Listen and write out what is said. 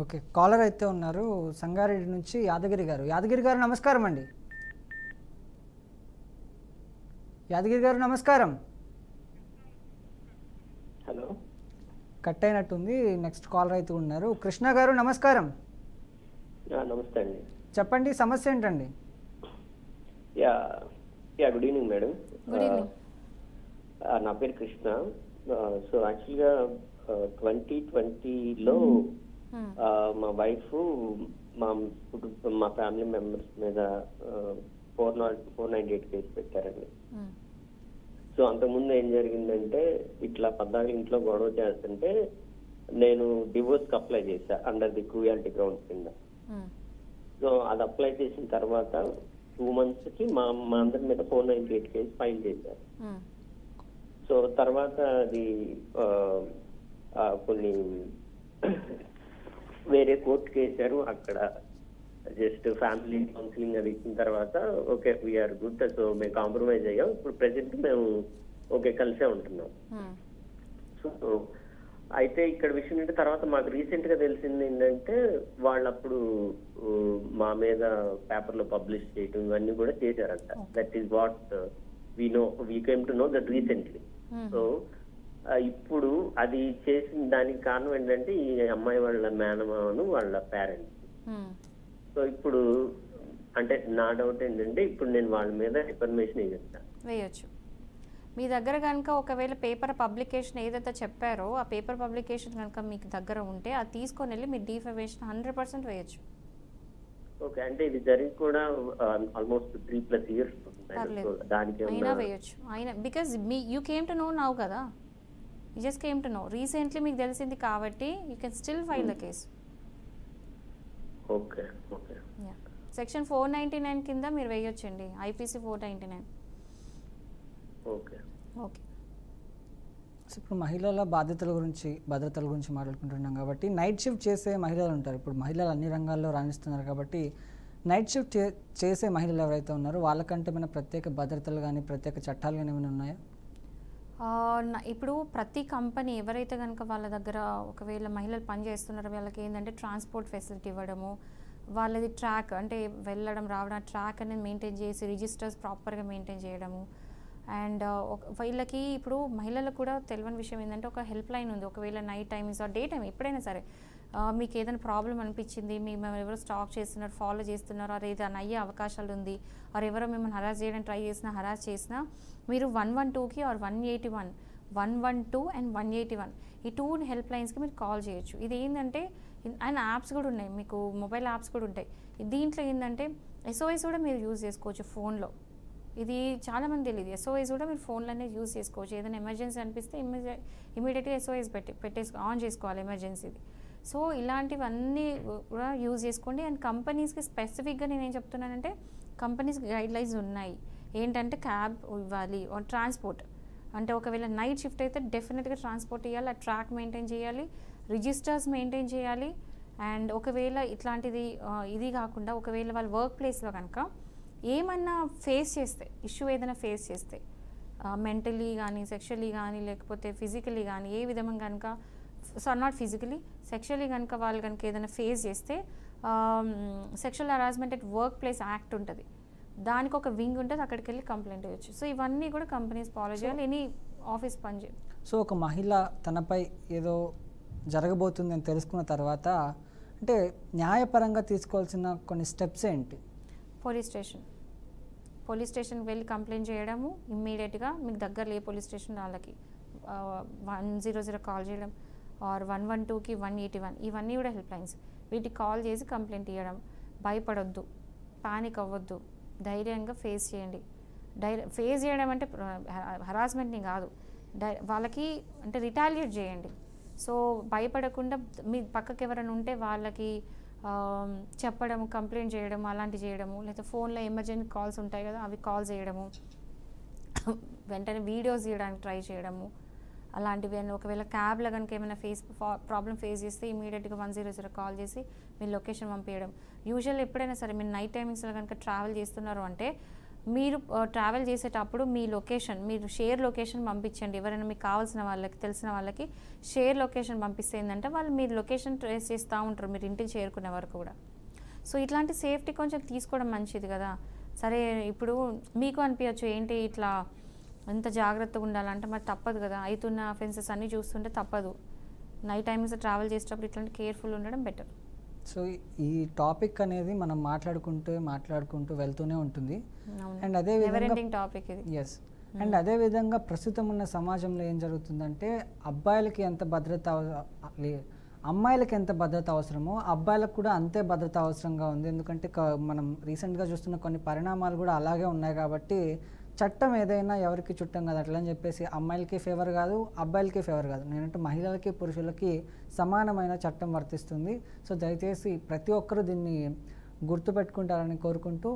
Okay. Caller అయితే ఉన్నారు సంగారెడ్డి నుంచి యాదగిరి గారు. యాదగిరి గారు నమస్కారం అండి. యాదగిరి గారు నమస్కారం. హలో, కట్ అయినట్టుంది. నెక్స్ట్ కాలర్ అయితే ఉన్నారు కృష్ణ గారు నమస్కారం. నమస్తే అండి. చెప్పండి సమస్య ఏంటండి? Yeah yeah good evening madam. Good evening. నా పేరు కృష్ణ. సో యాక్చువల్గా 2020లో మా వైఫ్ మా ఫ్యామిలీ మెంబర్స్ మీద 498 కేసు పెట్టారండి. సో అంతకుముందు ఏం జరిగిందంటే ఇట్లా 14 ఇంట్లో గొడవ చేస్తుంటే నేను డివోర్స్కి అప్లై చేశా అండర్ ది క్రూయాలిటీ గ్రౌండ్స్ కింద. సో అది అప్లై చేసిన తర్వాత 2 months కి మా అందరి మీద 498 కేసు ఫైల్ చేశారు. సో తర్వాత అది కొన్ని వేరే కోర్టుకి వేశారు. అక్కడ జస్ట్ ఫ్యామిలీ కౌన్సిలింగ్ అది ఇచ్చిన తర్వాత ఓకే వీఆర్ గుడ్, సో మేము కాంప్రమైజ్ అయ్యాం. ఇప్పుడు ప్రెసెంట్ మేము ఓకే కలిసే ఉంటున్నాం. సో అయితే ఇక్కడ విషయం ఏంటంటే తర్వాత మాకు రీసెంట్ గా తెలిసింది ఏంటంటే వాళ్ళు అప్పుడు మా మీద పేపర్ లో పబ్లిష్ చేయటం ఇవన్నీ కూడా చేశారంట. That is what we came to know that recently. So ఇప్పుడు అది చేసిన దానికి కారణం ఏంటంటే ఈ అమ్మాయి వాళ్ళ మేనమామను వాళ్ళ పేరెంట్స్. సో ఇప్పుడు అంటే నా డౌట్ ఏంటంటే ఇప్పుడు నేను వాళ్ళ మీద ఇన్ఫర్మేషన్ వేయొచ్చు. మీ దగ్గర కనుక ఒకవేళ పేపర్ పబ్లికేషన్ ఏదైతే చెప్పారో ఆ పేపర్ పబ్లికేషన్ కనుక మీకు దగ్గర ఉంటే అది తీసుకొని వెళ్ళి మీరు డిఫమేషన్ 100% వేయొచ్చు. ఓకే, అంటే ఇది జరిగి కూడా ఆల్మోస్ట్ 3+ years దానికి అయినా వేయొచ్చు. అయినా because you came to know now కదా, you just came to know recently మీకు తెలిసింది కాబట్టి you can still file the case. Okay okay. Section 499 కింద మీరు వేయొచ్చండి, IPC 499. Okay okay. ఇప్పుడు మహిళల భద్రతల గురించి మాట్లాడుకుంటున్నాం కాబట్టి నైట్ షిఫ్ట్ చేసే మహిళలు ఉంటారు. ఇప్పుడు మహిళలు అన్ని రంగాల్లో రాణిస్తున్నారు కాబట్టి నైట్ షిఫ్ట్ చేసే మహిళలు ఎవరైతే ఉన్నారో వాళ్ళకంటే మన ప్రత్యేక భద్రతలు కానీ ప్రత్యేక చట్టాలు కానీ ఏమైనా ఉన్నాయా? ఇప్పుడు ప్రతి కంపెనీ ఎవరైతే కనుక వాళ్ళ దగ్గర ఒకవేళ మహిళలు పని చేస్తున్నారో వాళ్ళకి ఏంటంటే ట్రాన్స్పోర్ట్ ఫెసిలిటీ ఇవ్వడము, వాళ్ళది ట్రాక్ అంటే వెళ్ళడం రావడం ట్రాక్ అనేది మెయింటైన్ చేసి రిజిస్టర్స్ ప్రాపర్గా మెయింటైన్ చేయడము. అండ్ వీళ్ళకి ఇప్పుడు మహిళలకు కూడా తెలియని విషయం ఏంటంటే ఒక హెల్ప్ లైన్ ఉంది. ఒకవేళ night times or day time ఎప్పుడైనా సరే మీకు ఏదైనా ప్రాబ్లం అనిపించింది, మేము ఎవరో స్టాక్ చేస్తున్నారు, ఫాలో చేస్తున్నారు, అది ఏదైనా అయ్యే అవకాశాలు ఉంది, ఆర్ ఎవరో మిమ్మల్ని హరాస్ చేయడానికి ట్రై చేసినా హరాస్ చేసినా మీరు 112కి ఆర్ 181 112 అండ్ 181 ఈ 2 హెల్ప్ లైన్స్కి మీరు కాల్ చేయొచ్చు. ఇది ఏంటంటే అండ్ యాప్స్ కూడా ఉన్నాయి, మీకు మొబైల్ యాప్స్ కూడా ఉంటాయి. దీంట్లో ఏంటంటే SOS కూడా మీరు యూజ్ చేసుకోవచ్చు ఫోన్లో. ఇది చాలామంది తెలియదు. SOS కూడా మీరు ఫోన్లోనే యూజ్ చేసుకోవచ్చు. ఏదైనా ఎమర్జెన్సీ అనిపిస్తే ఇమీడియట్గా SOS ఆన్ చేసుకోవాలి ఎమర్జెన్సీది. సో ఇలాంటివన్నీ కూడా యూజ్ చేసుకోండి. అండ్ కంపెనీస్కి స్పెసిఫిక్గా నేనేం చెప్తున్నానంటే కంపెనీస్కి గైడ్లైన్స్ ఉన్నాయి. ఏంటంటే క్యాబ్ ఇవ్వాలి, ట్రాన్స్పోర్ట్ అంటే ఒకవేళ నైట్ షిఫ్ట్ అయితే డెఫినెట్గా ట్రాన్స్పోర్ట్ ఇవ్వాలి, ఆ ట్రాక్ మెయింటైన్ చేయాలి, రిజిస్టర్స్ మెయింటైన్ చేయాలి. అండ్ ఒకవేళ ఇట్లాంటిది ఇది కాకుండా ఒకవేళ వాళ్ళ వర్క్ ప్లేస్లో కనుక ఏమన్నా ఫేస్ చేస్తే ఇష్యూ ఏదైనా ఫేస్ చేస్తే మెంటలీ కానీ సెక్షువల్లీ కానీ లేకపోతే ఫిజికలీ కానీ ఏ విధంగా కనుక నాట్ ఫిజికలీ సెక్షువల్లీ కనుక వాళ్ళు కనుక ఏదైనా ఫేస్ చేస్తే sexual harassment at work place act ఉంటుంది, దానికి ఒక వింగ్ ఉంటుంది, అక్కడికి వెళ్ళి కంప్లైంట్ ఇవ్వచ్చు. సో ఇవన్నీ కూడా కంపెనీస్ ఫాలో చేయాలి, ఎనీ ఆఫీస్ పని చేయాలి. సో ఒక మహిళ తనపై ఏదో జరగబోతుంది అని తెలుసుకున్న తర్వాత అంటే న్యాయపరంగా తీసుకోవాల్సిన కొన్ని స్టెప్స్ ఏంటి? పోలీస్ స్టేషన్కి వెళ్ళి కంప్లైంట్ చేయడము, ఇమ్మీడియట్గా మీకు దగ్గరలో ఏ పోలీస్ స్టేషన్ వాళ్ళకి 100 కాల్ చేయడం ఆర్ 112కి 181 ఇవన్నీ కూడా హెల్ప్ లైన్స్. వీటికి కాల్ చేసి కంప్లైంట్ ఇవ్వడం. భయపడొద్దు, పానిక్ అవ్వద్దు, ధైర్యంగా ఫేస్ చేయండి. ఫేస్ చేయడం అంటే హరాస్మెంట్ని కాదు, వాళ్ళకి అంటే రిటాలియేట్ చేయండి. సో భయపడకుండా మీ పక్కకి ఎవరైనా ఉంటే వాళ్ళకి చెప్పడము, కంప్లైంట్ చేయడము, అలాంటి చేయడము, లేదా ఫోన్లో ఎమర్జెన్సీ కాల్స్ ఉంటాయి కదా అవి కాల్ చేయడము, వెంటనే వీడియోస్ తీయడానికి ట్రై చేయడము, అలాంటివి. ఒకవేళ క్యాబ్లో కనుక ఏమైనా ప్రాబ్లం ఫేస్ చేస్తే ఇమీడియట్గా 100 కాల్ చేసి మీరు లొకేషన్ పంపించడం. యూజువల్ ఎప్పుడైనా సరే మీరు నైట్ టైమింగ్స్లో కనుక ట్రావెల్ చేస్తున్నారు అంటే మీరు ట్రావెల్ చేసేటప్పుడు మీ లొకేషన్, మీరు షేర్ లొకేషన్ పంపించండి. ఎవరైనా మీకు కావాల్సిన వాళ్ళకి, తెలిసిన వాళ్ళకి షేర్ లొకేషన్ పంపిస్తే ఏంటంటే వాళ్ళు మీరు లొకేషన్ ట్రేస్ చేస్తూ ఉంటారు మీరు ఇంటికి చేరుకునే వరకు కూడా. సో ఇట్లాంటి సేఫ్టీ కొంచెం తీసుకోవడం మంచిది కదా. సరే ఇప్పుడు మీకు అనిపించచ్చు ఏంటి ఇట్లా ఎంత జాగ్రత్తగా ఉండాలంటే, మరి తప్పదు కదా, అవుతున్న అఫెన్సెస్ అన్నీ చూస్తుంటే తప్పదు. నైట్ టైమ్స్ ట్రావెల్ చేసేటప్పుడు ఇట్లాంటి కేర్ఫుల్ ఉండడం బెటర్. సో ఈ టాపిక్ అనేది మనం మాట్లాడుకుంటూ వెళ్తూనే ఉంటుంది. అండ్ అదే విధంగా టాపిక్ ఇది. ఎస్, అండ్ అదే విధంగా ప్రస్తుతం ఉన్న సమాజంలో ఏం జరుగుతుందంటే అబ్బాయిలకి ఎంత భద్రత అమ్మాయిలకి ఎంత భద్రత అవసరమో అబ్బాయిలకు కూడా అంతే భద్రత అవసరంగా ఉంది. ఎందుకంటే మనం రీసెంట్గా చూస్తున్న కొన్ని పరిణామాలు కూడా అలాగే ఉన్నాయి. కాబట్టి చట్టం ఏదైనా ఎవరికి చుట్టం కాదు అట్లా అని చెప్పేసి అమ్మాయిలకి ఫేవర్ కాదు, అబ్బాయిలకి ఫేవర్ కాదు. నేనంటే మహిళలకి పురుషులకి సమానమైన చట్టం వర్తిస్తుంది. సో దయచేసి ప్రతి ఒక్కరూ దీన్ని గుర్తుపెట్టుకుంటారని కోరుకుంటూ